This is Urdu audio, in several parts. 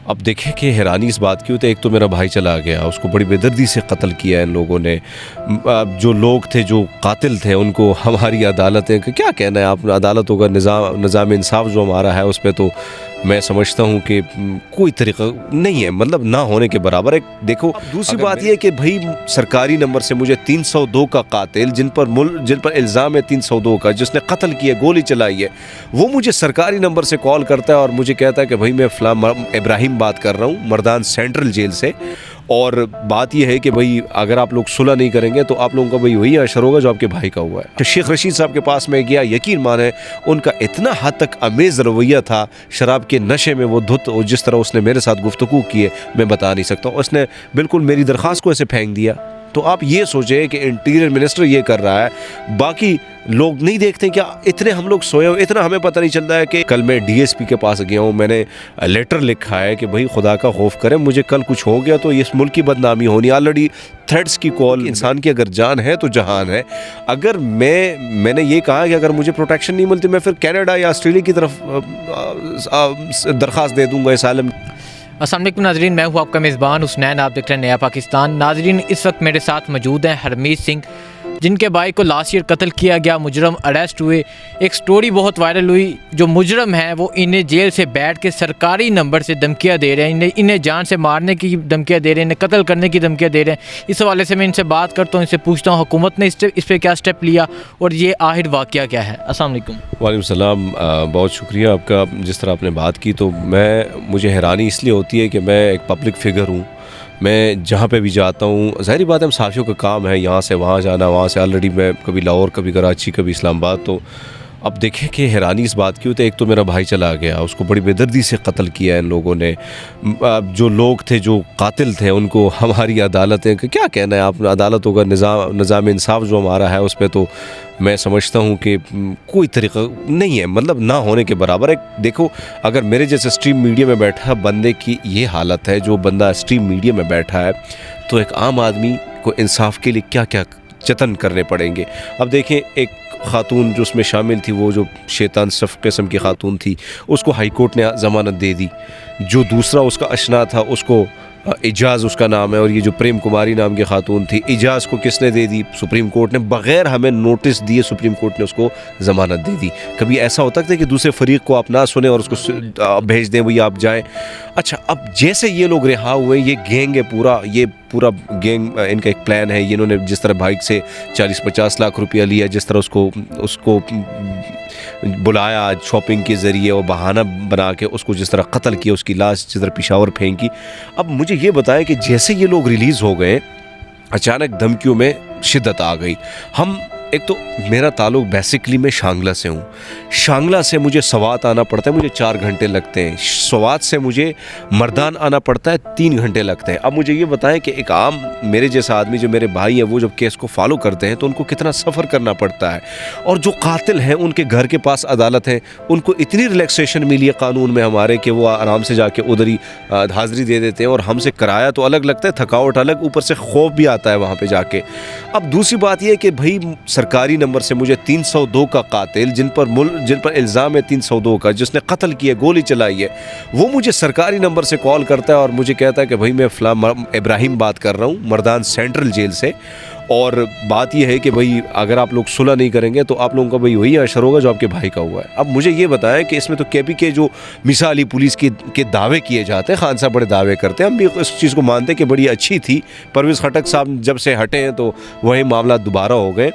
اب دیکھیں کہ حیرانی اس بات کی ہوتی ہے، ایک تو میرا بھائی چلا گیا، اس کو بڑی بے دردی سے قتل کیا ان لوگوں نے۔ جو لوگ تھے جو قاتل تھے ان کو ہماری عدالتیں کیا کہنا ہے، آپ عدالتوں کا نظام انصاف جو ہمارا ہے اس پہ تو میں سمجھتا ہوں کہ کوئی طریقہ نہیں ہے، مطلب نہ ہونے کے برابر ہے۔ دیکھو دوسری بات یہ ہے کہ بھائی سرکاری نمبر سے مجھے 302 کا قاتل جن پر الزام ہے 302 کا، جس نے قتل کیا، گولی چلائی ہے، وہ مجھے سرکاری نمبر سے کال کرتا ہے اور مجھے کہتا ہے کہ بھائی میں فلاں ابراہیم بات کر رہا ہوں مردان سینٹرل جیل سے، اور بات یہ ہے کہ بھائی اگر آپ لوگ صلح نہیں کریں گے تو آپ لوگوں کا بھائی وہی اشر ہوگا جو آپ کے بھائی کا ہوا ہے۔ شیخ رشید صاحب کے پاس میں گیا، یقین مانیں ان کا اتنا حد تک امیز رویہ تھا، شراب کے نشے میں وہ دھت، اور جس طرح اس نے میرے ساتھ گفتگو کی ہے میں بتا نہیں سکتا ہوں۔ اس نے بالکل میری درخواست کو ایسے پھینک دیا۔ تو آپ یہ سوچیں کہ انٹیریئر منسٹر یہ کر رہا ہے، باقی لوگ نہیں دیکھتے کیا؟ اتنے ہم لوگ سوئے ہو، اتنا ہمیں پتہ نہیں چلتا ہے کہ کل میں ڈی ایس پی کے پاس گیا ہوں، میں نے لیٹر لکھا ہے کہ بھائی خدا کا خوف کریں، مجھے کل کچھ ہو گیا تو اس ملک کی بدنامی ہونی۔ آلریڈی تھریٹس کی کال، انسان کی اگر جان ہے تو جہان ہے۔ اگر میں نے یہ کہا کہ اگر مجھے پروٹیکشن نہیں ملتی میں پھر کینیڈا یا آسٹریلیا کی طرف درخواست دے دوں گا اسائلم۔ السلام علیکم ناظرین، میں ہوں آپ کا میزبان حسنین، آپ دیکھ رہے ہیں نیا پاکستان۔ ناظرین اس وقت میرے ساتھ موجود ہیں ہرمیت سنگھ، جن کے بھائی کو لاسٹ ایئر قتل کیا گیا، مجرم اریسٹ ہوئے۔ ایک سٹوری بہت وائرل ہوئی، جو مجرم ہیں وہ انہیں جیل سے بیٹھ کے سرکاری نمبر سے دھمکیاں دے رہے ہیں، انہیں جان سے مارنے کی دھمکیاں دے رہے ہیں، انہیں قتل کرنے کی دھمکیاں دے رہے ہیں۔ اس حوالے سے میں ان سے بات کرتا ہوں، ان سے پوچھتا ہوں حکومت نے اس پہ کیا سٹیپ لیا اور یہ آخر واقعہ کیا ہے۔ السلام علیکم۔ وعلیکم السلام، بہت شکریہ آپ کا۔ جس طرح آپ نے بات کی تو مجھے حیرانی اس لیے ہوتی ہے کہ میں ایک پبلک فگر ہوں، میں جہاں پہ بھی جاتا ہوں، ظاہری بات ہے ہم صحافیوں کا کام ہے یہاں سے وہاں جانا، وہاں سے آلریڈی میں کبھی لاہور، کبھی کراچی، کبھی اسلام آباد۔ تو اب دیکھیں کہ حیرانی اس بات کی ہوتی ہے، ایک تو میرا بھائی چلا گیا، اس کو بڑی بے دردی سے قتل کیا ان لوگوں نے۔ جو لوگ تھے جو قاتل تھے ان کو ہماری عدالتیں کیا کہنا ہے، آپ عدالتوں کا نظام انصاف جو ہمارا ہے اس پہ تو میں سمجھتا ہوں کہ کوئی طریقہ نہیں ہے، مطلب نہ ہونے کے برابر ہے۔ دیکھو اگر میرے جیسے اسٹریم میڈیا میں بیٹھا بندے کی یہ حالت ہے، جو بندہ اسٹریم میڈیا میں بیٹھا ہے، تو ایک عام آدمی کو انصاف کے لیے کیا کیا جتن کرنے پڑیں گے۔ اب دیکھیں ایک خاتون جو اس میں شامل تھی، وہ جو شیطان صف قسم کی خاتون تھی، اس کو ہائی کورٹ نے ضمانت دے دی۔ جو دوسرا اس کا اشنا تھا، اس کو اعجاز اس کا نام ہے، اور یہ جو پریم کماری نام کی خاتون تھی، اعجاز کو کس نے دے دی؟ سپریم کورٹ نے، بغیر ہمیں نوٹس دیے سپریم کورٹ نے اس کو ضمانت دے دی۔ کبھی ایسا ہوتا ہے کہ دوسرے فریق کو آپ نہ سنیں اور اس کو بھیج دیں، وہی آپ جائیں۔ اچھا، اب جیسے یہ لوگ رہا ہوئے، یہ گینگ ہے یہ پورا گینگ، ان کا ایک پلان ہے، انہوں نے جس طرح بائک سے 40-50 لاکھ روپیہ لیا، جس طرح اس کو بلایا شاپنگ کے ذریعے اور بہانہ بنا کے اس کو جس طرح قتل کیا، اس کی لاش جس طرح پشاور پھینکی۔ اب مجھے یہ بتائیں کہ جیسے یہ لوگ ریلیز ہو گئے، اچانک دھمکیوں میں شدت آ گئی۔ ایک تو میرا تعلق بیسکلی میں شانگلہ سے ہوں، شانگلہ سے مجھے سوات آنا پڑتا ہے، مجھے 4 گھنٹے لگتے ہیں، سوات سے مجھے مردان آنا پڑتا ہے 3 گھنٹے لگتے ہیں۔ اب مجھے یہ بتائیں کہ ایک عام میرے جیسا آدمی، جو میرے بھائی ہیں، وہ جب کیس کو فالو کرتے ہیں تو ان کو کتنا سفر کرنا پڑتا ہے، اور جو قاتل ہیں ان کے گھر کے پاس عدالت ہے، ان کو اتنی ریلیکسیشن ملی ہے قانون میں ہمارے کہ وہ آرام سے جا کے ادھر ہی حاضری دے دیتے ہیں، اور ہم سے کرایہ تو الگ لگتا ہے، تھکاوٹ الگ، اوپر سے خوف بھی آتا ہے وہاں پہ جا کے۔ اب دوسری بات یہ ہے کہ بھائی سرکاری نمبر سے مجھے 302 کا قاتل جن پر الزام ہے 302 کا، جس نے قتل کیا، گولی چلائی ہے، وہ مجھے سرکاری نمبر سے کال کرتا ہے اور مجھے کہتا ہے کہ بھائی میں فلاں ابراہیم بات کر رہا ہوں مردان سینٹرل جیل سے، اور بات یہ ہے کہ بھئی اگر آپ لوگ صلح نہیں کریں گے تو آپ لوگوں کا بھئی وہی اشر ہوگا جو آپ کے بھائی کا ہوا ہے۔ اب مجھے یہ بتائیں کہ اس میں تو کے پی کے جو مثالی پولیس کے دعوے کیے جاتے ہیں، خان صاحب بڑے دعوے کرتے ہیں، ہم بھی اس چیز کو مانتے ہیں کہ بڑی اچھی تھی، پرویز خٹک صاحب جب سے ہٹے ہیں تو وہی معاملات دوبارہ ہو گئے۔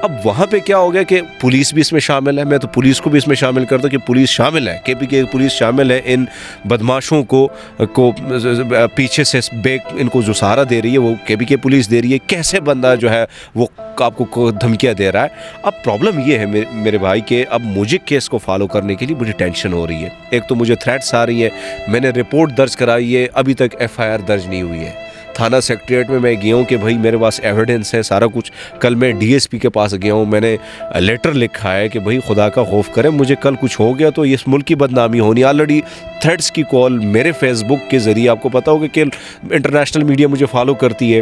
اب وہاں پہ کیا ہو گیا کہ پولیس بھی اس میں شامل ہے، میں تو پولیس کو بھی اس میں شامل کرتا ہوں کہ پولیس شامل ہے، کے پی کے پولیس شامل ہے، ان بدماشوں کو پیچھے سے ان کو جو سہارا دے رہی ہے وہ کے پی کے پولیس دے رہی ہے۔ کیسے بندہ جو ہے وہ آپ کو دھمکیاں دے رہا ہے؟ اب پرابلم یہ ہے میرے بھائی کہ اب مجھے کیس کو فالو کرنے کے لیے مجھے ٹینشن ہو رہی ہے۔ ایک تو مجھے تھریٹس آ رہی ہیں، میں نے رپورٹ درج کرائی ہے، ابھی تک ایف آئی آر درج نہیں ہوئی ہے۔ تھانہ سیکریٹریٹ میں گیا ہوں کہ بھائی میرے پاس ایویڈنس ہے سارا کچھ۔ کل میں ڈی ایس پی کے پاس گیا ہوں، میں نے لیٹر لکھا ہے کہ بھائی خدا کا خوف کریں، مجھے کل کچھ ہو گیا تو اس ملک کی بدنامی ہونی۔ آلریڈی تھریٹس کی کال میرے فیس بک کے ذریعے، آپ کو پتا ہوگا کہ انٹرنیشنل میڈیا مجھے فالو کرتی ہے،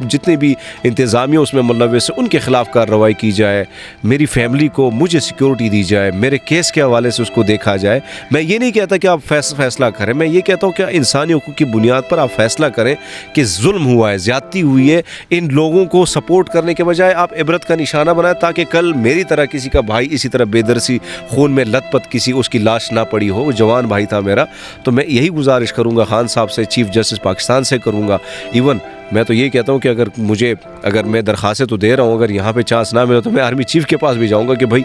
جتنے بھی انتظامیہ اس میں ملوث ہیں ان کے خلاف کارروائی کی جائے، میری فیملی کو مجھے سیکیورٹی دی جائے، میرے کیس کے حوالے سے اس کو دیکھا جائے۔ میں یہ نہیں کہتا کہ آپ فیصلہ کریں، میں یہ کہتا ہوں کہ انسانی حقوق کی بنیاد پر آپ فیصلہ کریں کہ ظلم ہوا ہے، زیادتی ہوئی ہے، ان لوگوں کو سپورٹ کرنے کے بجائے آپ عبرت کا نشانہ بنائیں تاکہ کل میری طرح کسی کا بھائی اسی طرح بے درسی خون میں لت پت کسی اس کی لاش نہ پڑی ہو۔ وہ جوان بھائی تھا میرا، تو میں یہی گزارش کروں گا خان صاحب سے، چیف جسٹس پاکستان سے کروں گا، ایون میں تو یہ کہتا ہوں کہ اگر میں درخواستیں تو دے رہا ہوں، اگر یہاں پہ چانس نہ ملے تو میں آرمی چیف کے پاس بھی جاؤں گا کہ بھائی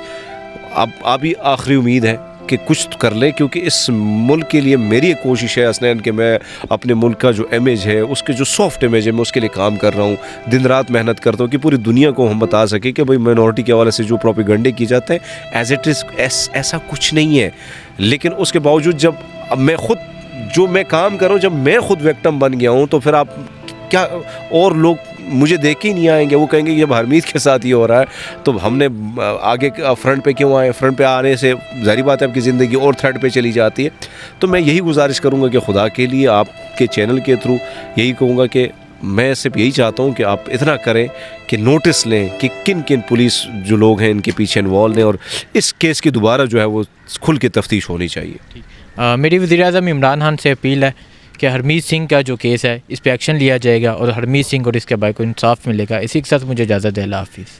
اب ہی آخری امید ہے کہ کچھ کر لے، کیونکہ اس ملک کے لیے میری ایک کوشش ہے حسنین کہ میں اپنے ملک کا جو امیج ہے، اس کے جو سافٹ امیج ہے، میں اس کے لیے کام کر رہا ہوں، دن رات محنت کرتا ہوں کہ پوری دنیا کو ہم بتا سکیں کہ بھائی مائنورٹی کے حوالے سے جو پروپیگنڈے کی جاتے ہیں ایز اٹ از ایسا کچھ نہیں ہے۔ لیکن اس کے باوجود جب میں خود جو میں کام کر رہا ہوں، جب میں خود وکٹم بن گیا ہوں، تو پھر آپ کیا اور لوگ مجھے دیکھ ہی نہیں آئیں گے، وہ کہیں گے کہ جب حرمیت کے ساتھ یہ ہو رہا ہے تو ہم نے آگے فرنٹ پہ کیوں آئے؟ فرنٹ پہ آنے سے ظاہری بات ہے آپ کی زندگی اور تھرڈ پہ چلی جاتی ہے۔ تو میں یہی گزارش کروں گا کہ خدا کے لیے آپ کے چینل کے تھرو یہی کہوں گا کہ میں صرف یہی چاہتا ہوں کہ آپ اتنا کریں کہ نوٹس لیں کہ کن کن پولیس جو لوگ ہیں ان کے پیچھے انوالو ہیں، اور اس کیس کی دوبارہ جو ہے وہ کھل کے تفتیش ہونی چاہیے۔ میری وزیر اعظم عمران خان سے اپیل ہے کہ ہرمیت سنگھ کا جو کیس ہے اس پہ ایکشن لیا جائے گا اور ہرمیت سنگھ اور اس کے بھائی کو انصاف ملے گا۔ اسی کے ساتھ مجھے اجازت ہے، اللہ حافظ۔